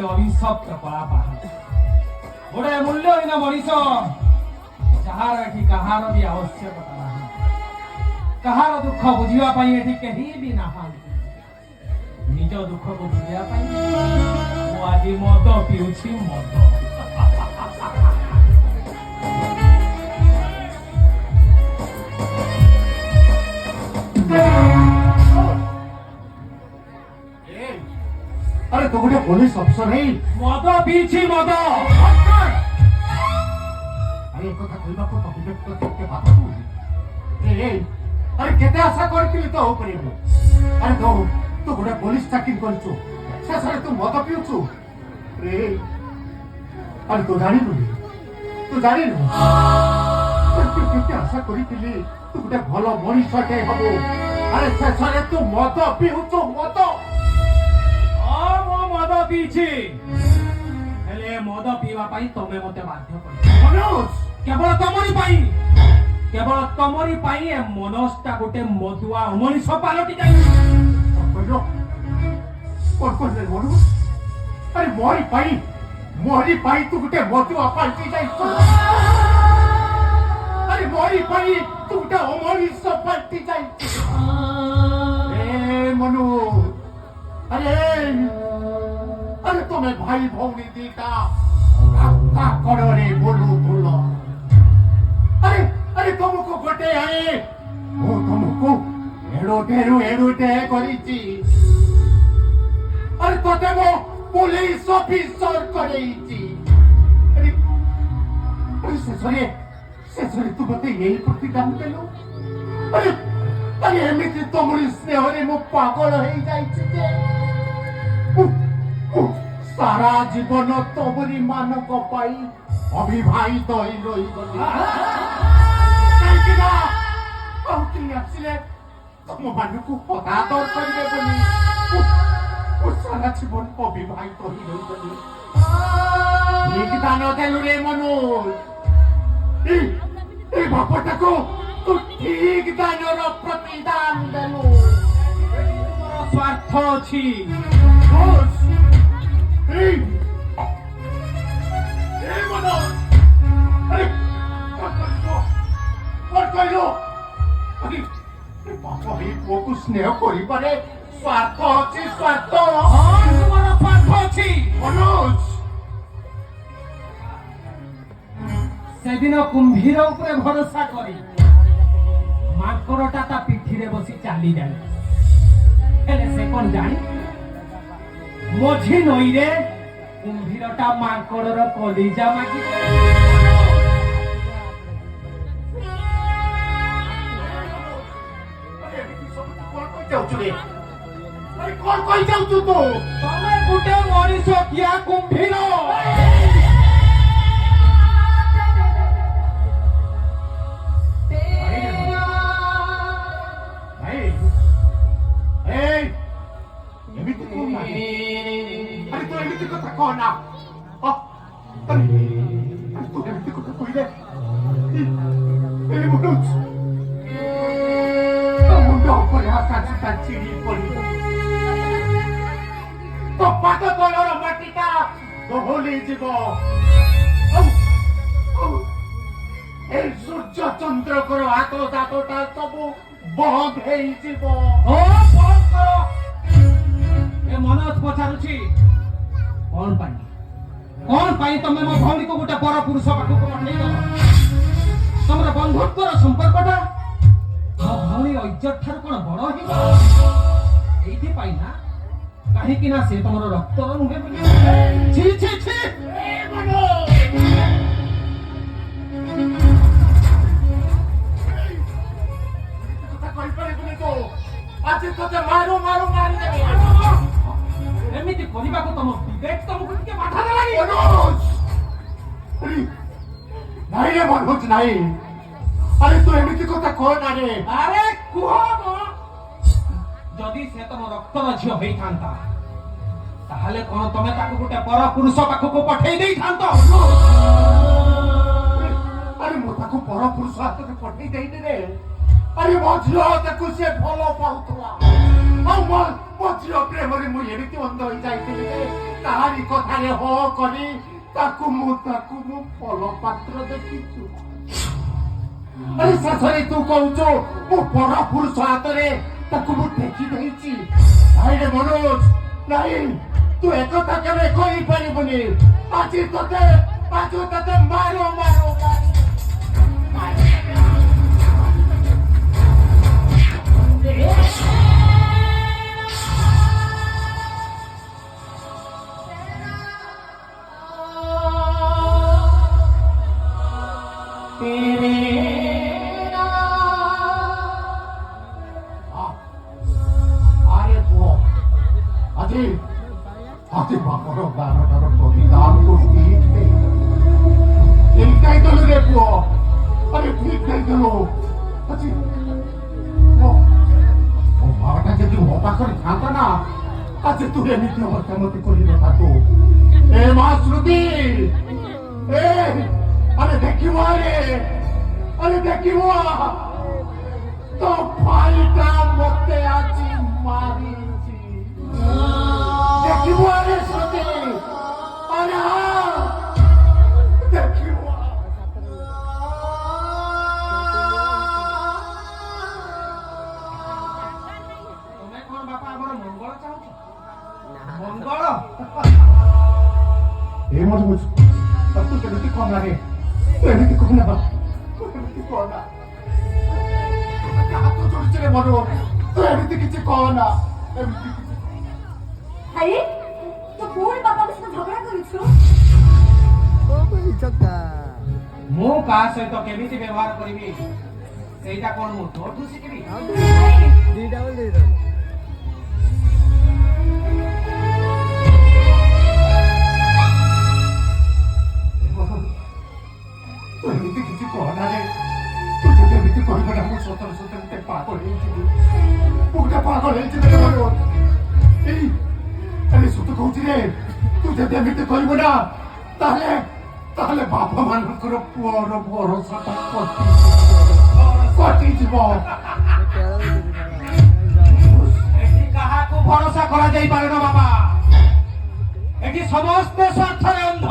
गोटे अभिशप्त कला पाहाड़ गोटे मूल्यहीन मनीष जार एठी कहार भी आवश्यकता नहीं कहार दुख बुझिबा पई एठी केही भी नाहांती निज दुख को बुझिबा पई मो आदि मद पिउछि मद अरे तो गोटे पुलिस अफसर है मद पिउछि मद अरे एक कथा कहबा को अभिव्यक्त करते बात तू ए अरे केते आशा करथिली तो हो परिबो अरे तो गोटे पुलिस चाकरी करछु से सारे तू मद पिउछु रे अरे तो जानि नु तू केते आशा करथिली तू गोटे भलो मनीषटे हबो अरे से सारे तू मद पिउछु मद मद पीछे हेले मद पीवा पाई तमे मते बाध्य कर मनोज केवल तमरी पाई ए मनोजटा गोटे मधुआ अमनीष पालटी जाई कहलो कोन रे मनोज अरे मोरी पाई तू गोटे मधुआ पालटी जाई अरे मोरी पाई तू गोटे अमनीष पालटी जाई ए मनोज अरे तुम्हें भाई भौनी दीटा का करो रे बोलो अरे तुमको गोटे आए वो तुमको एडोटे करीची अरे तोते वो पुलिस ऑफिसर करेची अरे शेषरे तू मते यही प्रतिदान देलो अरे एमिति तमरी स्नेहरे मो पागल होई जाईची जे सारा जीवन तमरी मानक पाई अविवाहित होई रही गली तुम मानक हतादर करिवे बोली सारा जीवन अविवाहित होई रही गली ठीक दान देलु रे मनोज ए बापटा को तू ठीक दानर प्रतिदान देलु स्वार्थ अछि मनोज अरे बाप ही पुओ को स्नेह करिबारे स्वार्थ अछि स्वार्थ तुमर स्वार्थ अछि मनोज सेदिन कुंभीर उपरे भरोसा करी माकड़टा ता पिठीरे बसी चाली जाए हेले से कोन जानी मझी नई रे कुंभीरटा माकड़र कलिजा मागी कौन कही जाऊँ तू तमे गुटे मनीष किया कुंभीर अरे तो एमिति कथा कहना अरे तो एमिति कथा कहिले ए मनोज मुंड ଉପରେ ଆକାଶଟା ଚିରି ପଡ଼ିବ ତ ପାଦ ତଳର ମାଟିଟା ଦୋହଲି ଯିବ এই সূর্য চন্দ্রকর হাত দাঁতটা সবু বন্ধ ହେଇଯିବ ଓ ବନ୍ଦ କର ए मनोज पचारुछि कौन पाई तमे मो भौणी को गोटे पर पुरुष पाखु को पठेई दो तमर बंधुत्वर संपर्कटा मो भौणी इज्जत ठार कोन बड़ हिबो एइथि पाई ना काहे कि ना से तमर रक्तर नुहे बोली छी छी छी ए मनोज कथा कहि परिबनि तो आज तोते मारू मारी देबे एमिति करिबाको तम विवेक तमको टिके बाधा देलानी मनोज नहीं रे मनोज नहीं अरे तू एमिति कथा कह ना रे अरे कुह जदि से तम रक्तर झियो होई थांता ताहले कोन तमे ताको गोटे पर पुरुष पाखु को पठेई देई थांतो अरे मो ताको पर पुरुष हाथ से पठेई देई रे अरे मो झियो ताको से भलो पाउतला आ मो झियो प्रेम रे मु एमिति अंध होई जाईतिली ताहार ତାରି କଥାରେ ହଁ କରି ତାକୁ ମୁଁ ଫଳ ପାତ୍ର ଦେଖିଛୁ। ଆରେ ଶେଷରେ ତୁ କହୁଛୁ ମୁଁ ପର ପୁରୁଷ ହାତରେ ତାକୁ ମୁଁ ଟେକି ଦେଇଛି। ଭାଇରେ ମନୋଜ, ନାଇଁ ତୁ ଏକଥା କେବେ କହିପାରିବୁନି। ଆଜି ତତେ ମାର আরে পুଅ আଜି বাপর বারোটার প্রতিদান করছি। এইটাই গেল রে পুଅ, আরে ঠিক গেল। আছি ମୋ ବାବାଟା ଯଦି ମୋ ପାଖରେ ଥାନ୍ତା ନା, ଆଜି ତୁ ଏମିତି ମତାମତି କରିନଥାନ୍ତୁ। ଏ ମା ଶ୍ରୁତି, আরে দেখিব, আরে দেখিব তো ভাইটা মতে আছি মারিছি। দেখিব আরে শ্রুতি, আরে দেখিব। ତମେ କଣ ବାପା ଆମର ମଙ୍ଗଳ ଚାହୁଁଛ? ମଙ୍ଗଳ ଏ ମତେ ବୁଝ, ତୁ କେମିତି କନା ରେ, ତୁ ଏମିତି କନା, ହାତ ଯୋଡିଛି ରେ ମନୋଜ, ତୁ ଏମିତି କିଛି କହନା। ଆରେ ତୁ ପୁଣି ବାପାଙ୍କ ସହିତ ଝଗଡ଼ା କରୁଛୁ? ମୁଁ କାହା ସହିତ କେମିତି ବ୍ୟବହାର କରିବି ସେଇଟା କଣ ମୁଁ ତୋଠୁ ଶିଖିବି? ତୁ ଏମିତି କିଛି କହନା ରେ, ତୁ ଯଦି ଏମିତି କହିବ ନା ମୁଁ ସତରେ ଗୋଟେ ପାଗଳ ହେଇଯିବି। ମୁଁ ଗୋଟେ ପାଗଳ ହେଇଯିବି ରେ ମନୋଜ। ଆରେ ସତ କହୁଛି ରେ, ତୁ ଯଦି ଏମିତି କହିବ ନା, ତାହେଲେ ବାପା ମାନଙ୍କର ପୁଅର ଭରସାଟା କଟିଯିବ। ଏଠି କାହାକୁ ଭରସା କରାଯାଇ ପାରେ ନା ବାବା। ଏଠି ସମସ୍ତେ ସ୍ୱାର୍ଥରେ ଅନ୍ଧ।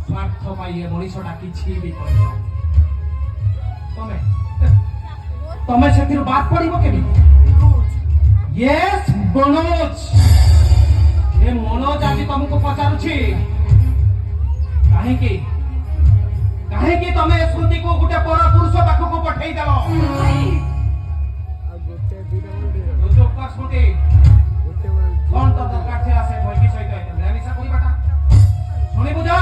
ସ୍ୱାର୍ଥ ପାଇଁ ଏ ମଣିଷଟା କିଛି ବି କରିପାରେ। ତମେ ସେଥିରୁ ବାଦ ପଡିବ କେମିତି? ୟେସ୍ ମନୋଜ, ଏ ମନୋଜ ଆଜି ତମକୁ ପଚାରୁଛି, କାହିଁକି ତମେ ଶ୍ରୁତିକୁ ଗୋଟେ ପର ପୁରୁଷ ପାଖକୁ ପଠେଇଦେଲ? ସ୍ମୃତି, କଣ ତ ଦରକାର ଥିଲା ସେ ବୈକି ସହିତ ମିଳାମିଶା କରିବାଟା? ଶୁଣିବୁ ଯା,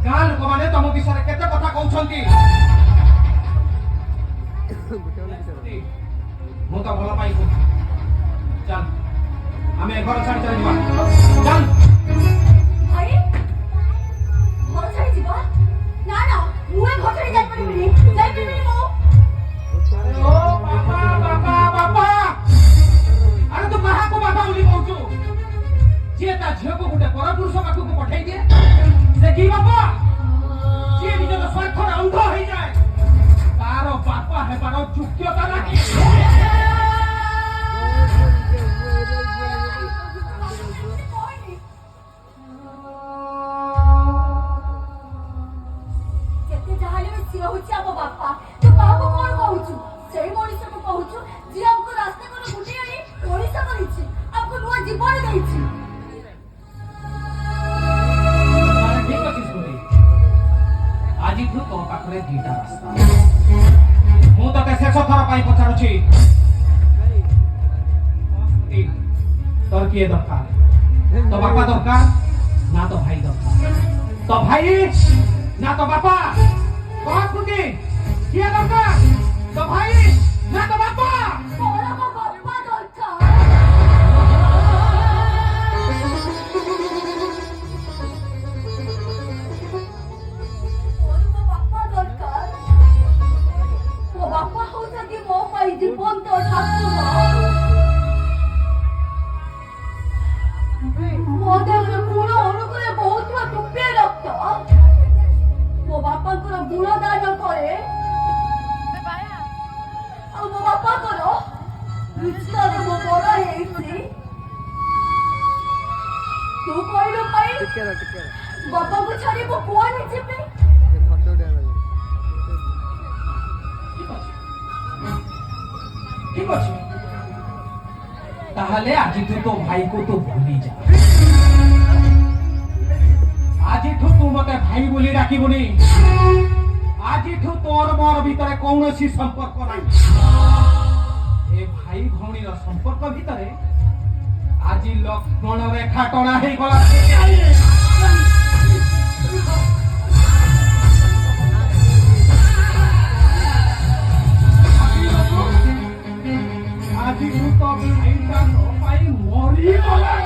ଗାଁ ଲୋକମାନେ ତମ ବିଷୟରେ କେତେ କଥା କହୁଛନ୍ତି। ମୁଁ ତ ଭଲ ପାଇ କହୁଛି, ଚାଲ ଆମେ ଘର ଛାଡ଼ି ଚାଲିଯିବା। ଚାଲ। ଆରେ ଘର ଛାଡ଼ି ଯିବା? ନା ନା, ମୁଁ ଏ ଘର ଛାଡ଼ି ଯାଇପାରିବିନି ମୁଁ। ଓ ବାପା, ଆରେ ତୁ କାହାକୁ ବାପା ବୋଲି କହୁଛୁ? ଯିଏ ତା ଝିଅକୁ ଗୋଟେ ପରପୁରୁଷ ପାଖକୁ ପଠେଇ ଦିଏ ସେ କି ବାପା? ଯିଏ ନିଜର ସ୍ୱାର୍ଥରେ ଅନ୍ଧ ହେଇଯାଏ ତାର ବାପା ହେବାର ଯୋଗ୍ୟତା ନାହିଁ। ଯେତେ ଯାହାହେଲେ ବି ସିଏ ହଉଛି ଆମ ବାପା। ତୁ କାହାକୁ କଣ କହୁଛୁ? ସେଇ ମଣିଷକୁ କହୁଛୁ ଯିଏ ଆମକୁ ରାସ୍ତା କଣ ବୁଲେଇ ଆଣି ମଣିଷ କରିଛି, ଆମକୁ ନୂଆ ଜୀବନ ଦେଇଛି। ଠିକ ଅଛି ସ୍ମୃତି, ଆଜିଠୁ ତୋ ପାଖରେ ଦିଟା ରାସ୍ତା। ମୁଁ ତତେ ଶେଷ ଥର ପାଇଁ ପଚାରୁଛି, ସ୍ମୃତି, তোর কি দরকার? তো বাপা দরকার না তো ভাই দরকার? তো ভাই না তো বাপা? স্মৃতি, কি দরকার? তো ভাই না তো বাপা? তোর আমার বাপ্পা দরকার। তোর ମୋ ବାପା ଦରକାର। ମୋ ବାପା ହଉଛନ୍ତି ମୋ ପାଇଁ ଜୀବନ୍ତ ଠାକୁର। ମୋ ଦେହରେ ମୂଳ ଅନୁକୂଳେ ବହୁଥିବା ଟୋପିଏ ରକ୍ତ ମୋ ବାପାଙ୍କର ଗୁଣ ଦାନ କରେ। ଆଉ ମୋ ବାପାଙ୍କର ହୃଦୟରେ ମୁଁ ବଡ଼ ହେଇଛି। ତୁ କହିଲୁ ପାଇଁ ବାବାଙ୍କୁ ଛାଡି ମୁଁ କୁଆଡେ ଯିବି? ঠিক আছে তাহলে আজিঠু তো ভাইকে তো ভুলি যা আজিঠু তু মতে ভাই বলি ডাকিবনি আজিঠু তোর মোর ভিতরে কৌনসি সম্পর্ক নাই এ ভাই ভৌণীর সম্পর্ক ভিতরে আজি লক্ষ্মণ রেখা টଣା হয়ে গলা আজি তো ভাইটা পাই মরি গলা